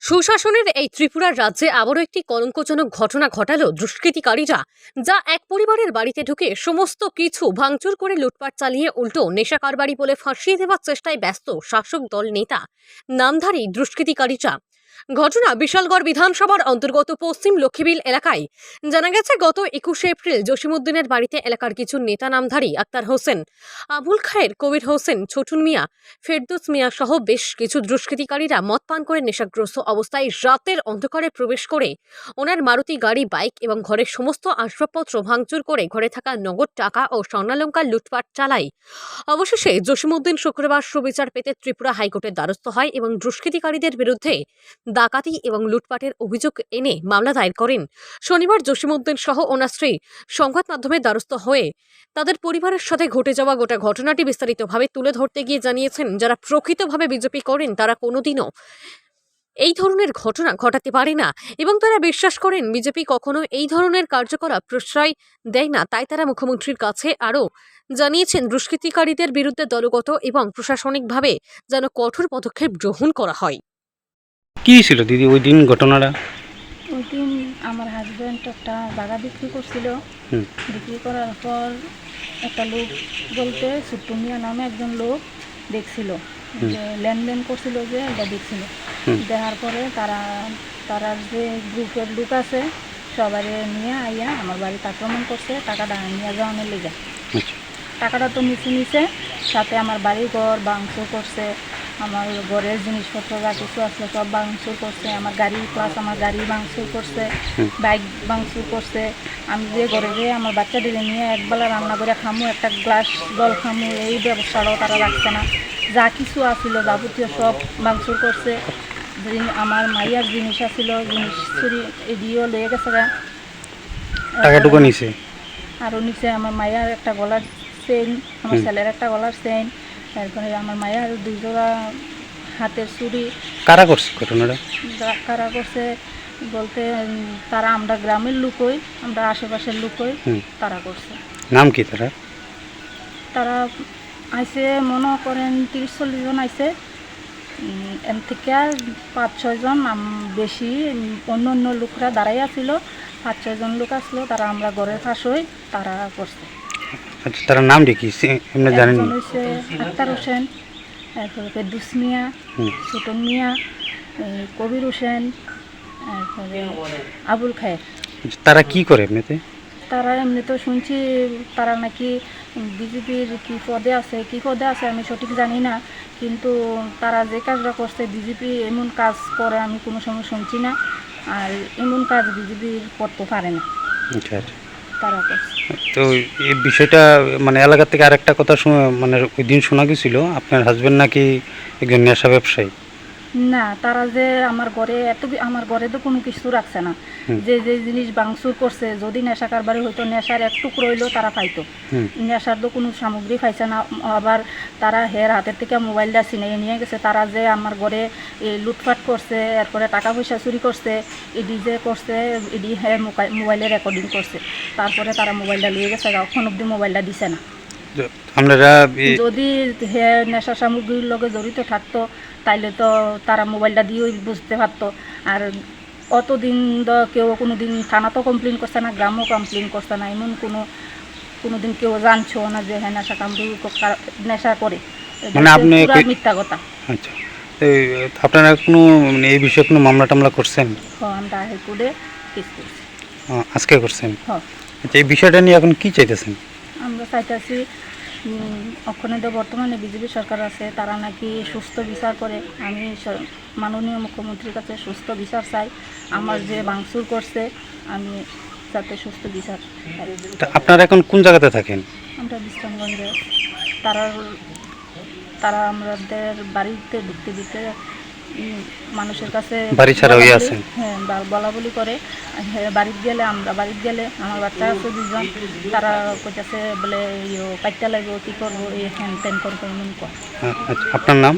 সুশাসনের এই ত্রিপুরার রাজ্যে আবারও একটি কলঙ্কজনক ঘটনা ঘটালো দুষ্কৃতিকারীরা, যা এক পরিবারের বাড়িতে ঢুকে সমস্ত কিছু ভাঙচুর করে লুটপাট চালিয়ে উল্টো নেশা কারবারি বলে ফাঁসিয়ে দেওয়ার চেষ্টায় ব্যস্ত শাসক দল নেতা নামধারী দুষ্কৃতিকারীরা। ঘটনা বিশালগড় বিধানসভার অন্তর্গত পশ্চিম লক্ষ্মীবিল এলাকায়। জানা গেছে, গত 21শে এপ্রিল জসিমউদ্দিনের বাড়িতে এলাকার কিছু নেতা নামধারী আক্তার হোসেন, আবুল খায়ের, কবির হোসেন, ছোটুন মিয়া, ফেরদৌস মিয়া সহ বেশ কিছু দুষ্কৃতিকারীরা মদ পান করে নেশাগ্রস্ত অবস্থায় রাতের অন্ধকারে প্রবেশ করে ওনার মারুতি গাড়ি, বাইক এবং ঘরের সমস্ত আসবাবপত্র ভাঙচুর করে ঘরে থাকা নগদ টাকা ও স্বর্ণালংকার লুটপাট চালায়। অবশেষে জসিমউদ্দিন শুক্রবার সুবিচার পেতে ত্রিপুরা হাইকোর্টের দ্বারস্থ হয় এবং দুষ্কৃতিকারীদের বিরুদ্ধে ডাকাতি এবং লুটপাটের অভিযোগ এনে মামলা দায়ের করেন। শনিবার জসিমউদ্দিন সহ ওনার স্ত্রী সংবাদ মাধ্যমের দ্বারস্থ হয়ে তাদের পরিবারের সাথে ঘটে যাওয়া গোটা ঘটনাটি বিস্তারিতভাবে তুলে ধরতে গিয়ে জানিয়েছেন, যারা প্রকৃতভাবে বিজেপি করেন তারা কোনোদিনও এই ধরনের ঘটনা ঘটাতে পারে না এবং তারা বিশ্বাস করেন বিজেপি কখনো এই ধরনের কার্যকলাপ প্রশ্রয় দেয় না। তাই তারা মুখ্যমন্ত্রীর কাছে আরও জানিয়েছেন, দুষ্কৃতিকারীদের বিরুদ্ধে দলগত এবং প্রশাসনিকভাবে যেন কঠোর পদক্ষেপ গ্রহণ করা হয়। কি ছিল দিদি ওই দিন ঘটনাটা? ওই দিন আমার হাজব্যান্ড একটা জায়গা বিক্রি করছিল। বিক্রি করার পর একটা লোক বলতে ছোট্টু মিয়া নামে একজন লোক দেখছিল, যে লেনদেন করছিল, যে এটা দেখছিল। দেখার পরে তারা যে গ্রুপের লোক আছে সবাই নিয়ে আইয়া আমার বাড়িতে আক্রমণ করছে, টাকাটা নিয়ে যাওয়ানোর লেগে। টাকাটা তো নিচে সাথে আমার বাড়ি ঘর ভাঙচুর করছে, আমার ঘরের জিনিসপত্র যা কিছু আসলে সব ভাঙচুর করছে, আমার গাড়ি প্লাস আমার গাড়ি ভাঙচুর করছে, বাইক ভাঙচুর করছে। আমি যে ঘরে গিয়ে আমার বাচ্চাদের নিয়ে একবেলা রান্না করে খামু, একটা গ্লাস জল খামু, এই ব্যবস্থাটাও তারা রাখছে না। যা কিছু আসছিল যাবতীয় সব ভাঙচুর করছে। আমার মাইয়ার জিনিস আসছিল, জিনিস চুরি এদিয়েও লেগে গেছে। টাকাটুকু নিছে আরও নিচে আমার মাইয়ার একটা গলার চেইন, আমার ছেলের একটা গলার চেইন, তারপরে আমার মায়ের 2 জোড়া হাতের চুড়ি। কারা করছে ঘটনাটা? কারা করছে বলতে তারা আমরা গ্রামের লোকই, আমরা আশেপাশের লোকই তারা করছে। নাম কি তারা আইসে মনে করেন 30-40 জন আইসে, এর থেকে 5-6 জন বেশি অন্য লোকরা দাঁড়াই আছিল। 5-6 জন লোক আসলো, তারা আমরা ঘরের পাশই তারা করছে। আচ্ছা, তার নাম কি এমনি জানেন? হচ্ছে আক্তার হোসেন, তারপরে ফেরদৌস মিয়া, ছোটন মিয়া, কবির হোসেন, তারপরে আবুল খায়ের। তারা কি করে এমনিতে? তারা এমনি তো শুনছি তারা নাকি বিজেপির কি পদে আছে আমি সঠিক জানি না, কিন্তু তারা যে কাজটা করছে বিজেপি এমন কাজ করে আমি কোনো সময় শুনছি না, আর এমন কাজ বিজেপির করতে পারে না। তারা করছে। তো এই বিষয়টা মানে এলাকা থেকে আরেকটা কথা মানে ওই দিন শোনা গেছিল আপনার হাজবেন্ড নাকি একজন নেশা ব্যবসায়ী। না, তারা যে আমার ঘরে তো কোনো কিছু রাখছে না। যে জিনিস ভাঙচুর করছে, যদি নেশা কারবারি হইতো নেশার এক টুকরো হইলেও তারা পাইতো, নেশার তো কোনো সামগ্রী পাইছে না। আবার তারা হের হাতের থেকে মোবাইলটা ছিনিয়ে নিয়ে গেছে। তারা যে আমার ঘরে লুটপাট করছে, এরপরে টাকা পয়সা চুরি করছে, এডি যে করছে, এডি হ্যাঁ মোবাইলে রেকর্ডিং করছে। তারপরে তারা মোবাইলটা নিয়ে গেছে, এখন অব্দি মোবাইলটা দিছে না। যদি নেশা সামগ্রীর লগে জড়িত থাকতো তাইলে তো তারা মোবাইলটা দিয়েই বুঝতে পারতো। আর অতদিন কেউ কোনো দিন থানা তো কমপ্লেন করছে না, গ্রামও কমপ্লেন করছে না, এমন কোনো দিন কেউ জানছো না যে হ্যাঁ নেশা করে, মানে আপনি মিথ্যা কথা। আচ্ছা, আপনারা কোনো মানে এই বিষয়ে কোনো মামলা টামলা করছেন? আমরা হাইকোর্টে কেস করছি। আজকে করছেন? আচ্ছা, এই বিষয়টা নিয়ে এখন কি চাইতেছেন? আমরা চাইতেছি ওখানে তো বর্তমানে বিজেপি সরকার আছে, তারা নাকি সুস্থ বিচার করে। আমি মাননীয় মুখ্যমন্ত্রীর কাছে সুস্থ বিচার চাই। আমার যে ভাঙচুর করছে আমি যাতে সুস্থ বিচার। আপনারা এখন কোন জায়গাতে থাকেন? আমরা বিশ্রামগঞ্জে। তারা আমাদের বাড়িতে ঢুকতে দিতে মানুষের কাছে বাড়ি ছাড়া হয়ে আছে, হ্যাঁ বলা বলি করে। বাড়িতে গেলে আমার বাচ্চা আছে 2 জন, তারা কইতেছে বলে কাটতে লাগবে, কী করবো, এই হ্যান ত্যান করবো এমন কর। আপনার নাম?